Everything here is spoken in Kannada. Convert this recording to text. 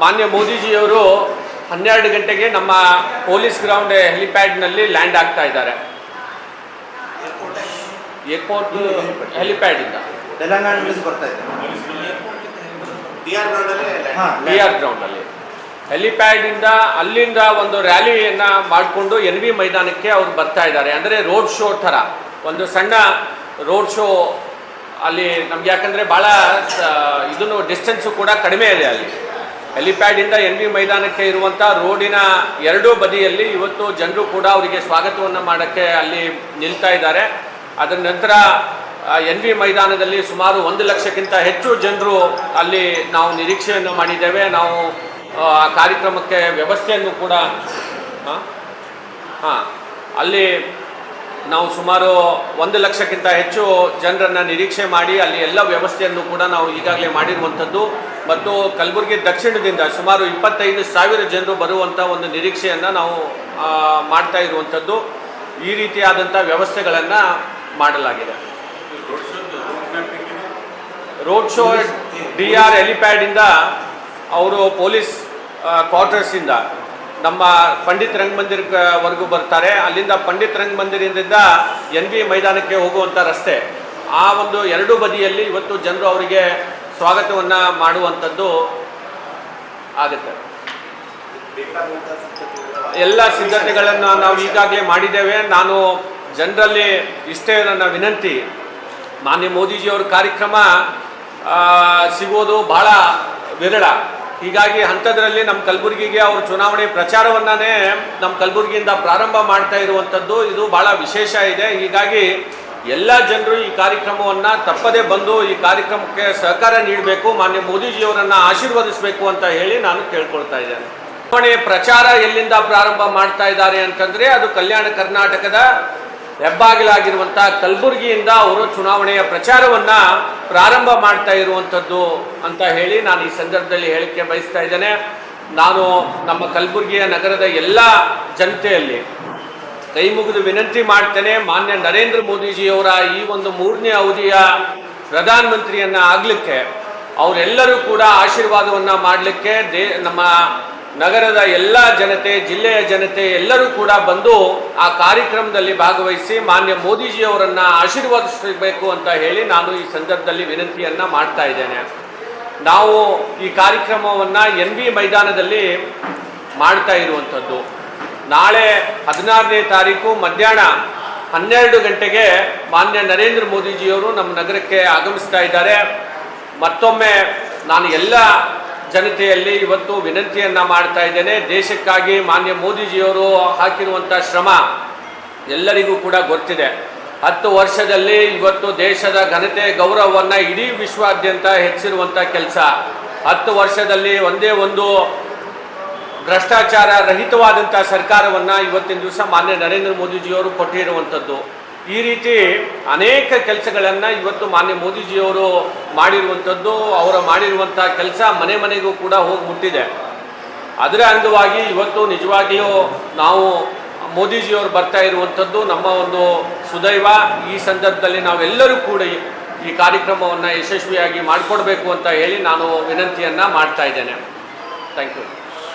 ಮಾನ್ಯ ಮೋದಿಜಿಯವರು 12 ಗಂಟೆಗೆ ನಮ್ಮ ಪೊಲೀಸ್ ಗ್ರೌಂಡ್ ಹೆಲಿಪ್ಯಾಡ್ನಲ್ಲಿ ಲ್ಯಾಂಡ್ ಆಗ್ತಾ ಇದ್ದಾರೆ. ಏರ್ಪೋರ್ಟ್ ಹೆಲಿಪ್ಯಾಡಿಂದ ತೆಲಂಗಾಣದಿಂದ ಬರ್ತಾ ಇದೆ. BR ಗ್ರೌಂಡಲ್ಲಿ ಹೆಲಿಪ್ಯಾಡಿಂದ ಅಲ್ಲಿಂದ ಒಂದು ರ್ಯಾಲಿಯನ್ನು ಮಾಡಿಕೊಂಡು NV ಮೈದಾನಕ್ಕೆ ಅವ್ರು ಬರ್ತಾ ಇದ್ದಾರೆ. ಅಂದರೆ ರೋಡ್ ಶೋ ಥರ ಒಂದು ಸಣ್ಣ ರೋಡ್ ಶೋ ಅಲ್ಲಿ ನಮ್ಗೆ, ಯಾಕಂದರೆ ಭಾಳ ಇದನ್ನು ಡಿಸ್ಟೆನ್ಸು ಕೂಡ ಕಡಿಮೆ ಇದೆ ಅಲ್ಲಿ. ಹೆಲಿಪ್ಯಾಡಿಂದ NV ಮೈದಾನಕ್ಕೆ ಇರುವಂಥ ರೋಡಿನ ಎರಡೂ ಬದಿಯಲ್ಲಿ ಇವತ್ತು ಜನರು ಕೂಡ ಅವರಿಗೆ ಸ್ವಾಗತವನ್ನು ಮಾಡೋಕ್ಕೆ ಅಲ್ಲಿ ನಿಲ್ತಾ ಇದ್ದಾರೆ. ಅದರ ನಂತರ NV ಮೈದಾನದಲ್ಲಿ ಸುಮಾರು 1 ಲಕ್ಷಕ್ಕಿಂತ ಹೆಚ್ಚು ಜನರು ಅಲ್ಲಿ ನಾವು ನಿರೀಕ್ಷೆಯನ್ನು ಮಾಡಿದ್ದೇವೆ. ನಾವು ಆ ಕಾರ್ಯಕ್ರಮಕ್ಕೆ ವ್ಯವಸ್ಥೆಯನ್ನು ಕೂಡ ಅಲ್ಲಿ ನಾವು ಸುಮಾರು 1 ಲಕ್ಷಕ್ಕಿಂತ ಹೆಚ್ಚು ಜನರನ್ನು ನಿರೀಕ್ಷೆ ಮಾಡಿ ಅಲ್ಲಿ ಎಲ್ಲ ವ್ಯವಸ್ಥೆಯನ್ನು ಕೂಡ ನಾವು ಈಗಾಗಲೇ ಮಾಡಿರುವಂಥದ್ದು. ಮತ್ತು ಕಲಬುರಗಿ ದಕ್ಷಿಣದಿಂದ ಸುಮಾರು 25,000 ಜನರು ಬರುವಂಥ ಒಂದು ನಿರೀಕ್ಷೆಯನ್ನು ನಾವು ಮಾಡ್ತಾ ಇರುವಂಥದ್ದು. ಈ ರೀತಿಯಾದಂಥ ವ್ಯವಸ್ಥೆಗಳನ್ನು ಮಾಡಲಾಗಿದೆ. ರೋಡ್ ಶೋ DR ಹೆಲಿಪ್ಯಾಡಿಂದ ಅವರು ಪೊಲೀಸ್ ಕ್ವಾರ್ಟರ್ಸಿಂದ ನಮ್ಮ ಪಂಡಿತ್ ರಂಗಮಂದಿರವರೆಗೂ ಬರ್ತಾರೆ. ಅಲ್ಲಿಂದ ಪಂಡಿತ್ ರಂಗಮಂದಿರದಿಂದ NV ಮೈದಾನಕ್ಕೆ ಹೋಗುವಂಥ ರಸ್ತೆ, ಆ ಒಂದು ಎರಡೂ ಬದಿಯಲ್ಲಿ ಇವತ್ತು ಜನರು ಅವರಿಗೆ ಸ್ವಾಗತವನ್ನು ಮಾಡುವಂಥದ್ದು ಆಗುತ್ತೆ. ಎಲ್ಲ ಸಿದ್ಧತೆಗಳನ್ನು ನಾವು ಈಗಾಗಲೇ ಮಾಡಿದ್ದೇವೆ. ನಾನು ಜನರಲ್ಲಿ ಇಷ್ಟೇ ನನ್ನ ವಿನಂತಿ, ಮಾನ್ಯ ಮೋದಿಜಿಯವ್ರ ಕಾರ್ಯಕ್ರಮ ಸಿಗೋದು ಬಹಳ ವಿರಳ. ಹೀಗಾಗಿ ಅಂಥದ್ರಲ್ಲಿ ನಮ್ಮ ಕಲಬುರಗಿಗೆ ಅವರು ಚುನಾವಣೆ ಪ್ರಚಾರವನ್ನೇ ನಮ್ಮ ಕಲಬುರಗಿಯಿಂದ ಪ್ರಾರಂಭ ಮಾಡ್ತಾ ಇರುವಂಥದ್ದು ಇದು ಭಾಳ ವಿಶೇಷ ಇದೆ. ಹೀಗಾಗಿ ಎಲ್ಲ ಜನರು ಈ ಕಾರ್ಯಕ್ರಮವನ್ನು ತಪ್ಪದೇ ಬಂದು ಈ ಕಾರ್ಯಕ್ರಮಕ್ಕೆ ಸಹಕಾರ ನೀಡಬೇಕು, ಮಾನ್ಯ ಮೋದಿಜಿಯವರನ್ನು ಆಶೀರ್ವದಿಸಬೇಕು ಅಂತ ಹೇಳಿ ನಾನು ಕೇಳ್ಕೊಳ್ತಾ ಇದ್ದೇನೆ. ಚುನಾವಣೆ ಪ್ರಚಾರ ಎಲ್ಲಿಂದ ಪ್ರಾರಂಭ ಮಾಡ್ತಾ ಇದ್ದಾರೆ ಅಂತಂದರೆ ಅದು ಕಲ್ಯಾಣ ಕರ್ನಾಟಕದ ಹೆಬ್ಬಾಗಿಲಾಗಿರುವಂಥ ಕಲಬುರಗಿಯಿಂದ ಅವರು ಚುನಾವಣೆಯ ಪ್ರಚಾರವನ್ನು ಪ್ರಾರಂಭ ಮಾಡ್ತಾ ಇರುವಂಥದ್ದು ಅಂತ ಹೇಳಿ ನಾನು ಈ ಸಂದರ್ಭದಲ್ಲಿ ಹೇಳಿಕೆ ಬಯಸ್ತಾ ಇದ್ದೇನೆ. ನಾನು ನಮ್ಮ ಕಲಬುರಗಿಯ ನಗರದ ಎಲ್ಲ ಜನತೆಯಲ್ಲಿ ಕೈ ಮುಗಿದು ವಿನಂತಿ ಮಾಡ್ತೇನೆ, ಮಾನ್ಯ ನರೇಂದ್ರ ಮೋದಿಜಿಯವರ ಈ ಒಂದು 3ನೇ ಅವಧಿಯ ಪ್ರಧಾನಮಂತ್ರಿಯನ್ನು ಆಗಲಿಕ್ಕೆ ಅವರೆಲ್ಲರೂ ಕೂಡ ಆಶೀರ್ವಾದವನ್ನು ಮಾಡಲಿಕ್ಕೆ ನಮ್ಮ ನಗರದ ಎಲ್ಲ ಜನತೆ, ಜಿಲ್ಲೆಯ ಜನತೆ ಎಲ್ಲರೂ ಕೂಡ ಬಂದು ಆ ಕಾರ್ಯಕ್ರಮದಲ್ಲಿ ಭಾಗವಹಿಸಿ ಮಾನ್ಯ ಮೋದಿಜಿಯವರನ್ನು ಆಶೀರ್ವಾದಿಸಬೇಕು ಅಂತ ಹೇಳಿ ನಾನು ಈ ಸಂದರ್ಭದಲ್ಲಿ ವಿನಂತಿಯನ್ನು ಮಾಡ್ತಾ ಇದ್ದೇನೆ. ನಾವು ಈ ಕಾರ್ಯಕ್ರಮವನ್ನು NV ಮೈದಾನದಲ್ಲಿ ಮಾಡ್ತಾ ಇರುವಂಥದ್ದು. ನಾಳೆ 16ನೇ ತಾರೀಕು ಮಧ್ಯಾಹ್ನ 12 ಗಂಟೆಗೆ ಮಾನ್ಯ ನರೇಂದ್ರ ಮೋದಿಜಿಯವರು ನಮ್ಮ ನಗರಕ್ಕೆ ಆಗಮಿಸ್ತಾ ಇದ್ದಾರೆ. ಮತ್ತೊಮ್ಮೆ ನಾನು ಎಲ್ಲ ಜನತೆಯಲ್ಲಿ ಇವತ್ತು ವಿನಂತಿಯನ್ನು ಮಾಡ್ತಾ ಇದ್ದೇನೆ. ದೇಶಕ್ಕಾಗಿ ಮಾನ್ಯ ಮೋದಿಜಿಯವರು ಹಾಕಿರುವಂಥ ಶ್ರಮ ಎಲ್ಲರಿಗೂ ಕೂಡ ಗೊತ್ತಿದೆ. 10 ವರ್ಷದಲ್ಲಿ ಇವತ್ತು ದೇಶದ ಘನತೆ ಗೌರವವನ್ನು ಇಡೀ ವಿಶ್ವಾದ್ಯಂತ ಹೆಚ್ಚಿರುವಂಥ ಕೆಲಸ. 10 ವರ್ಷದಲ್ಲಿ ಒಂದೇ ಒಂದು ಭ್ರಷ್ಟಾಚಾರ ರಹಿತವಾದಂಥ ಸರ್ಕಾರವನ್ನು ಇವತ್ತಿನ ದಿವಸ ಮಾನ್ಯ ನರೇಂದ್ರ ಮೋದಿಜಿಯವರು ಕೊಟ್ಟಿರುವಂಥದ್ದು. ಈ ರೀತಿ ಅನೇಕ ಕೆಲಸಗಳನ್ನು ಇವತ್ತು ಮಾನ್ಯ ಮೋದಿಜಿಯವರು ಮಾಡಿರುವಂಥದ್ದು. ಅವರು ಮಾಡಿರುವಂಥ ಕೆಲಸ ಮನೆ ಮನೆಗೂ ಕೂಡ ಹೋಗಿ ಮುಟ್ಟಿದೆ. ಅದರ ಅಂಗವಾಗಿ ಇವತ್ತು ನಿಜವಾಗಿಯೂ ನಾವು ಮೋದಿಜಿಯವರು ಬರ್ತಾ ಇರುವಂಥದ್ದು ನಮ್ಮ ಒಂದು ಸುದೈವ. ಈ ಸಂದರ್ಭದಲ್ಲಿ ನಾವೆಲ್ಲರೂ ಕೂಡ ಈ ಕಾರ್ಯಕ್ರಮವನ್ನು ಯಶಸ್ವಿಯಾಗಿ ಮಾಡಿಕೊಡ್ಬೇಕು ಅಂತ ಹೇಳಿ ನಾನು ವಿನಂತಿಯನ್ನು ಮಾಡ್ತಾ ಇದ್ದೇನೆ. Thank you.